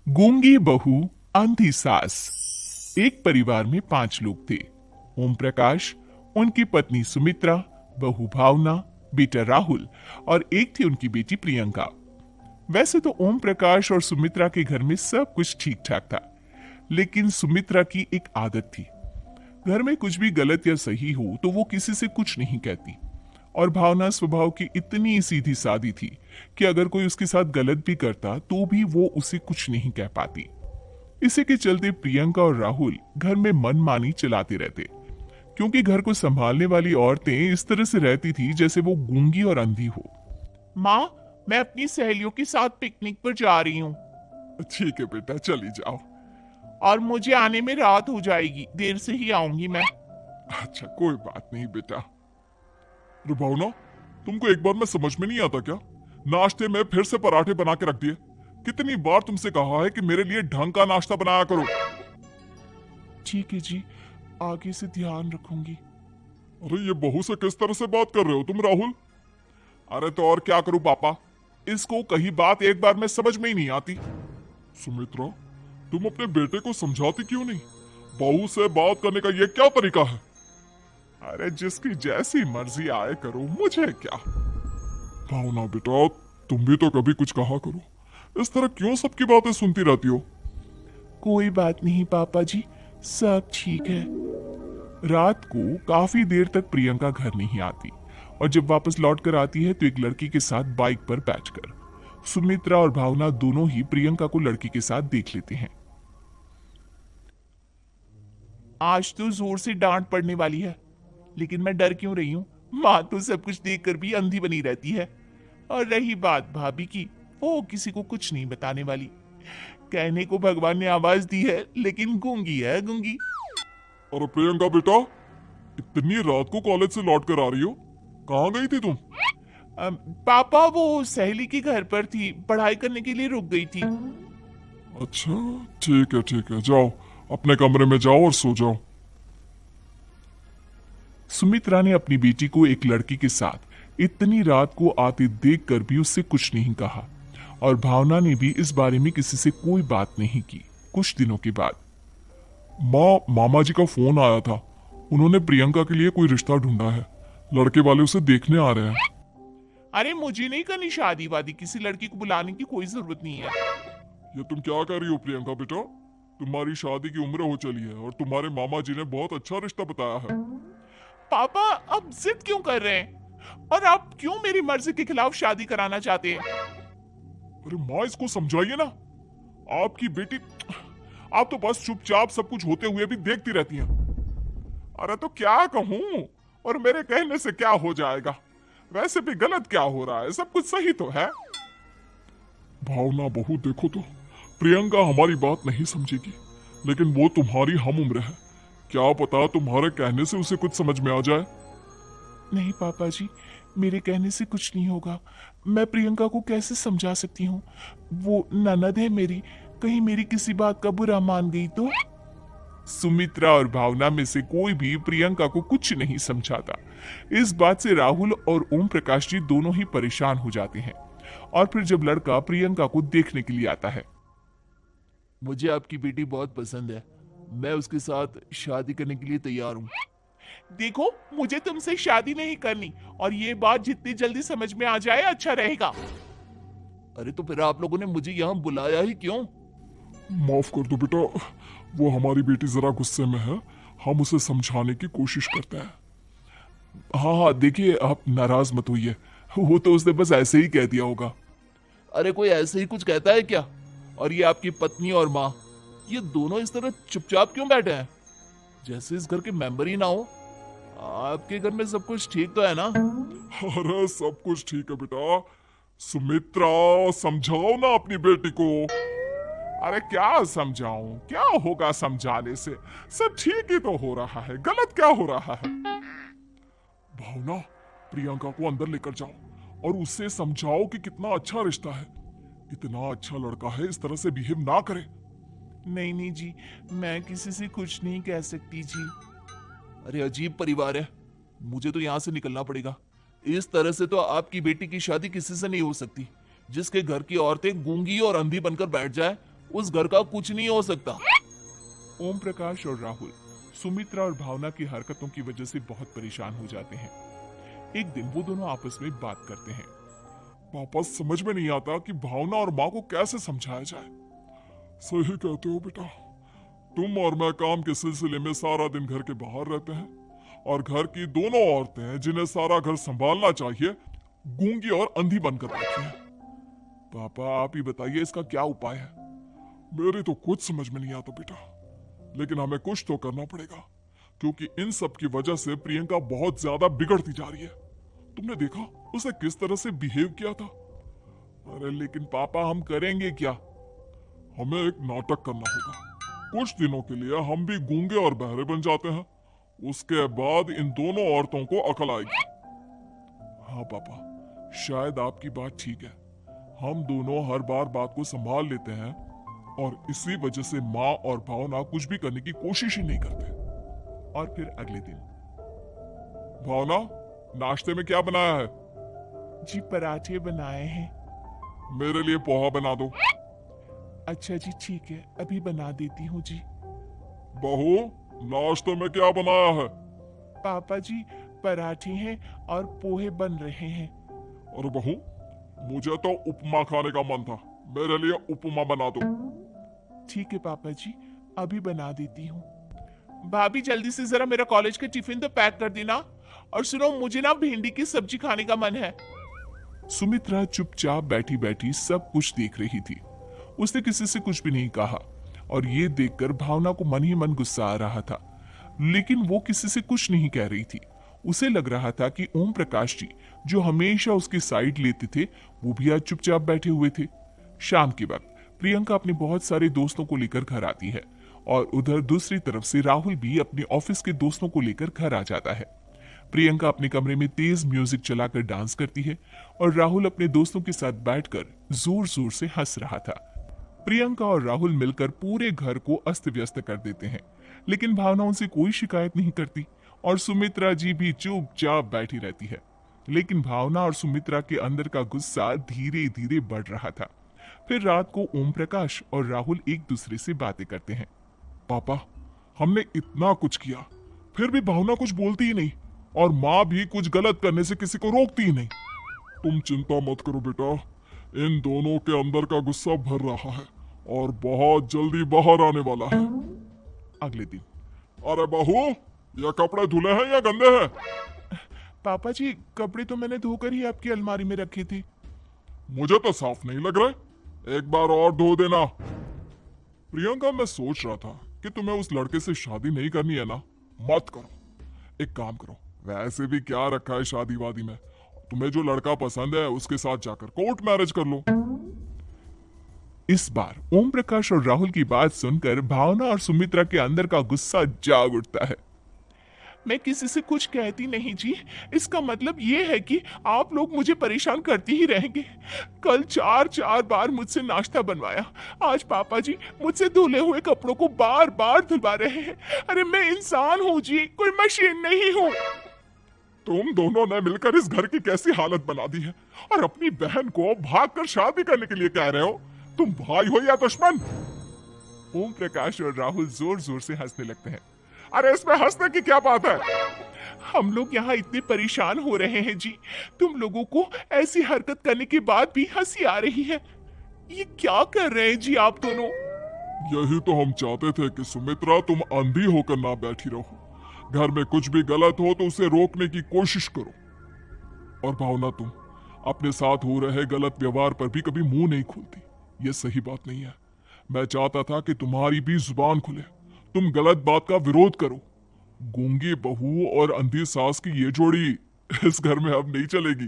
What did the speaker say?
गूंगी बहू, अंधी सास। एक परिवार में 5 लोग थे। ओम प्रकाश, उनकी पत्नी सुमित्रा, बहू भावना, बेटा राहुल और एक थी उनकी बेटी प्रियंका। वैसे तो ओम प्रकाश और सुमित्रा के घर में सब कुछ ठीक ठाक था, लेकिन सुमित्रा की एक आदत थी। घर में कुछ भी गलत या सही हो तो वो किसी से कुछ नहीं कहती। और भावना स्वभाव की इतनी सीधी सादी थी कि अगर कोई उसके साथ गलत भी करता तो भी वो उसे कुछ नहीं कह पाती। इसी के चलते प्रियंका और राहुल घर में मनमानी चलाते रहते, क्योंकि घर को संभालने वाली औरतें इस तरह से रहती थी जैसे वो गूंगी और अंधी हो। माँ, मैं अपनी सहेलियों के साथ पिकनिक पर जा रही हूँ ठीक है बेटा, चली जाओ। और मुझे आने में रात हो जाएगी, देर से ही आऊंगी मैं। अच्छा, कोई बात नहीं बेटा। अरे भावना, तुमको एक बार में समझ में नहीं आता क्या? नाश्ते में फिर से पराठे बना के रख दिए। कितनी बार तुमसे कहा है कि मेरे लिए ढंग का नाश्ता बनाया करो। ठीक है जी, आगे से ध्यान रखूंगी। अरे ये बहू से किस तरह से बात कर रहे हो तुम राहुल? अरे तो और क्या करूं पापा, इसको कही बात एक बार में समझ में ही नहीं आती। सुमित्रा, तुम अपने बेटे को समझाती क्यों नहीं? बहू से बात करने का ये क्या तरीका है? अरे जिसकी जैसी मर्जी आए करो, मुझे क्या। भावना बेटा, तुम भी तो कभी कुछ कहा करो। इस तरह क्यों सबकी बातें सुनती रहती हो? कोई बात नहीं पापा जी, सब ठीक है। रात को काफी देर तक प्रियंका घर नहीं आती, और जब वापस लौट कर आती है तो एक लड़की के साथ बाइक पर बैठकर सुमित्रा और भावना दोनों ही प्रियंका को लड़की के साथ देख लेते हैं। आज तो जोर से डांट पड़ने वाली है, लेकिन मैं डर क्यों रही हूँ? माँ तो सब कुछ देखकर भी अंधी बनी रहती है। और रही बात भाभी की, वो किसी को कुछ नहीं बताने वाली। कहने को भगवान ने आवाज दी है, लेकिन गूंगी है गूंगी। और प्रियंका बेटा, इतनी रात को कॉलेज से लौट कर आ रही हो? कहाँ गई थी तुम? पापा, वो सहेली के घर पर थी, पढ़ाई करने के लिए रुक गई थी। अच्छा, ठीक है, जाओ अपने कमरे में जाओ और सो जाओ। सुमित्रा ने अपनी बेटी को एक लड़की के साथ इतनी रात को आते देखकर भी उससे कुछ नहीं कहा, और भावना ने भी इस बारे में किसी से कोई बात नहीं की। कुछ दिनों के बाद मामा जी का फोन आया था। उन्होंने प्रियंका के लिए कोई रिश्ता ढूंढा है। लड़के वाले उसे देखने आ रहे हैं। अरे मुझे नहीं करनी शादी वादी, किसी लड़की को बुलाने की कोई जरूरत नहीं है। ये तुम क्या कर रही हो प्रियंका बेटा? तुम्हारी शादी की उम्र हो चली है और तुम्हारे मामा जी ने बहुत अच्छा रिश्ता बताया है। पापा, अब जिद क्यों कर रहे हैं? और आप क्यों मेरी मर्जी के खिलाफ शादी कराना चाहते हैं? अरे माँ, इसको समझाइए ना। आपकी बेटी, आप तो बस चुपचाप सब कुछ होते हुए भी देखती रहती हैं। अरे तो क्या कहूँ, और मेरे कहने से क्या हो जाएगा? वैसे भी गलत क्या हो रहा है, सब कुछ सही तो है। भावना बहू, देखो तो प्रियंका हमारी बात नहीं समझेगी, लेकिन वो तुम्हारी हम उम्र है। क्या पता तुम्हारे कहने से उसे कुछ समझ में आ जाए। नहीं पापा जी, मेरे कहने से कुछ नहीं होगा। मैं प्रियंका को कैसे समझा सकती हूँ? वो ननद है मेरी, कहीं मेरी किसी बात का बुरा मान गई तो? सुमित्रा और भावना में से कोई भी प्रियंका को कुछ नहीं समझाता। इस बात से राहुल और ओम प्रकाश जी दोनों ही परेशान हो जाते हैं। और फिर जब लड़का प्रियंका को देखने के लिए आता है, मुझे आपकी बेटी बहुत पसंद है, मैं उसके साथ शादी करने के लिए तैयार हूँ। देखो, मुझे तुमसे शादी नहीं करनी, और ये बात जितनी जल्दी समझ में आ जाए अच्छा रहेगा। अरे तो फिर आप लोगों ने मुझे यहाँ बुलाया ही क्यों? माफ कर दो बेटा, वो हमारी बेटी जरा गुस्से में है। हम उसे समझाने की कोशिश करते हैं। हाँ हाँ, देखिए आप नाराज मत होइए, वो तो उसने बस ऐसे ही कह दिया होगा। अरे कोई ऐसे ही कुछ कहता है क्या? और ये आपकी पत्नी और माँ, ये दोनों इस तरह चुपचाप क्यों बैठे हैं, जैसे इस घर के मेंबर ही ना हो? आपके घर में सब कुछ ठीक तो है ना? अरे सब कुछ ठीक है बेटा। सुमित्रा, समझाओ ना अपनी बेटी को। अरे क्या समझाऊं, क्या होगा समझाने से? सब ठीक ही तो हो रहा है, गलत क्या हो रहा है? भावना, प्रियंका को अंदर लेकर जाओ और उससे समझाओ कि कितना अच्छा रिश्ता है। इतना अच्छा लड़का है, इस तरह से बिहेव ना करे। नहीं नहीं जी, मैं किसी से कुछ नहीं कह सकती जी। अरे अजीब परिवार है, मुझे तो यहाँ से निकलना पड़ेगा। इस तरह से तो आपकी बेटी की शादी किसी से नहीं हो सकती। जिसके घर की औरतें गूंगी और अंधी बनकर बैठ जाए, उस घर का कुछ नहीं हो सकता। ओम प्रकाश और राहुल सुमित्रा और भावना की हरकतों की वजह से बहुत परेशान हो जाते हैं। एक दिन वो दोनों आपस में बात करते हैं। पापा, समझ में नहीं आता कि भावना और माँ को कैसे समझाया जाए। सही कहते हो बेटा, तुम और मैं काम के सिलसिले में सारा दिन घर के बाहर रहते हैं और घर की दोनों औरतें जिन्हें सारा घर संभालना चाहिए गूंगी और अंधी बनकर बैठी हैं। पापा, आप ही बताइए इसका क्या उपाय है। मेरी तो कुछ समझ में नहीं आता बेटा, लेकिन हमें कुछ तो करना पड़ेगा क्योंकि इन सब की वजह से प्रियंका बहुत ज्यादा बिगड़ती जा रही है। तुमने देखा उसे किस तरह से बिहेव किया था। अरे लेकिन पापा, हम करेंगे क्या? हमें एक नाटक करना होगा। कुछ दिनों के लिए हम भी गूंगे और बहरे बन जाते हैं, उसके बाद इन दोनों औरतों को अकल आएगी। हाँ पापा, शायद आपकी बात ठीक है। हम दोनों हर बार बात को संभाल लेते हैं और इसी वजह से माँ और भावना कुछ भी करने की कोशिश ही नहीं करते। और फिर अगले दिन, भावना, नाश्ते में क्या बनाया है? जी पराठे बनाए हैं। मेरे लिए पोहा बना दो। अच्छा जी ठीक है, अभी बना देती हूँ जी। बहू, नाश्ते में क्या बनाया है? पापा जी, पराठे हैं और पोहे बन रहे हैं। अरे बहू, मुझे तो उपमा खाने का मन था, मेरे लिए उपमा बना दो। ठीक है पापा जी, अभी बना देती हूँ। भाभी, जल्दी से जरा मेरा कॉलेज का टिफिन तो पैक कर देना। और सुनो, मुझे ना भिंडी की सब्जी खाने का मन है। सुमित्रा चुपचाप बैठी बैठी सब कुछ देख रही थी। उसने किसी से कुछ भी नहीं कहा और ये देखकर भावना को मन ही मन गुस्सा आ रहा था, लेकिन वो किसी से कुछ नहीं कह रही थी। उसे लग रहा था कि ओम प्रकाश जी, जो हमेशा उसकी साइड लेते थे, वो भी आज चुपचाप बैठे हुए थे। शाम के वक्त प्रियंका अपने बहुत सारे दोस्तों को लेकर घर आती है और उधर दूसरी तरफ से राहुल भी अपने ऑफिस के दोस्तों को लेकर घर आ जाता है। प्रियंका अपने कमरे में तेज म्यूजिक चलाकर डांस करती है और राहुल अपने दोस्तों के साथ बैठकर जोर जोर से हंस रहा था। प्रियंका और राहुल मिलकर पूरे घर को अस्त व्यस्त कर देते हैं, लेकिन भावना उनसे कोई शिकायत नहीं करती और सुमित्रा जी भी चुपचाप बैठी रहती है। लेकिन भावना और सुमित्रा के अंदर का गुस्सा धीरे धीरे बढ़ रहा था। फिर रात को ओम प्रकाश और राहुल एक दूसरे से बातें करते हैं। पापा, हमने इतना कुछ किया, फिर भी भावना कुछ बोलती ही नहीं और माँ भी कुछ गलत करने से किसी को रोकती ही नहीं। तुम चिंता मत करो बेटा, इन दोनों के अंदर का गुस्सा भर रहा है और बहुत जल्दी बाहर आने वाला है। अगले दिन, अरे बहू, ये कपड़े धुले हैं या गंदे हैं? पापा जी, कपड़े तो मैंने धोकर ही आपकी अलमारी में रखे थे। मुझे तो साफ नहीं लग रहे, एक बार और धो देना। प्रियंका, मैं सोच रहा था कि तुम्हें उस लड़के से शादी नहीं करनी है ना, मत करो। एक काम करो, वैसे भी क्या रखा है शादी वादी में, तुम्हें जो लड़का पसंद है उसके साथ जाकर कोर्ट मैरिज कर लो। इस बार ओम प्रकाश और राहुल की बात सुनकर भावना और सुमित्रा के अंदर का गुस्सा जाग उठता है। मैं किसी से कुछ कहती नहीं जी, इसका मतलब ये है कि आप लोग मुझे परेशान करते ही रहेंगे। कल चार चार बार मुझसे नाश्ता बनवाया, आज पापा जी मुझसे धुले हुए कपड़ों को बार बार धुलवा रहे हैं। अरे मैं इंसान हूँ जी, कोई मशीन नहीं हूँ। तुम दोनों ने मिलकर इस घर की कैसी हालत बना दी है और अपनी बहन को भागकर शादी करने के लिए कह रहे हो। तुम भाई हो या दुश्मन? ओम प्रकाश और राहुल जोर जोर से हंसने लगते हैं। अरे इसमें हंसने की क्या बात है? हम लोग यहाँ इतने परेशान हो रहे हैं जी, तुम लोगों को ऐसी हरकत करने के बाद भी हंसी आ रही है। ये क्या कर रहे हैं जी आप दोनों? यही तो हम चाहते थे कि सुमित्रा, तुम अंधी होकर ना बैठी रहो। घर में कुछ भी गलत हो तो उसे रोकने की कोशिश करो। और भावना, तुम अपने साथ हो रहे गलत व्यवहार पर भी कभी मुंह नहीं खोलती। ये सही बात नहीं है। मैं चाहता था कि तुम्हारी भी जुबान खुले, तुम गलत बात का विरोध करो। गूंगी बहू और अंधी सास की ये जोड़ी इस घर में अब नहीं चलेगी।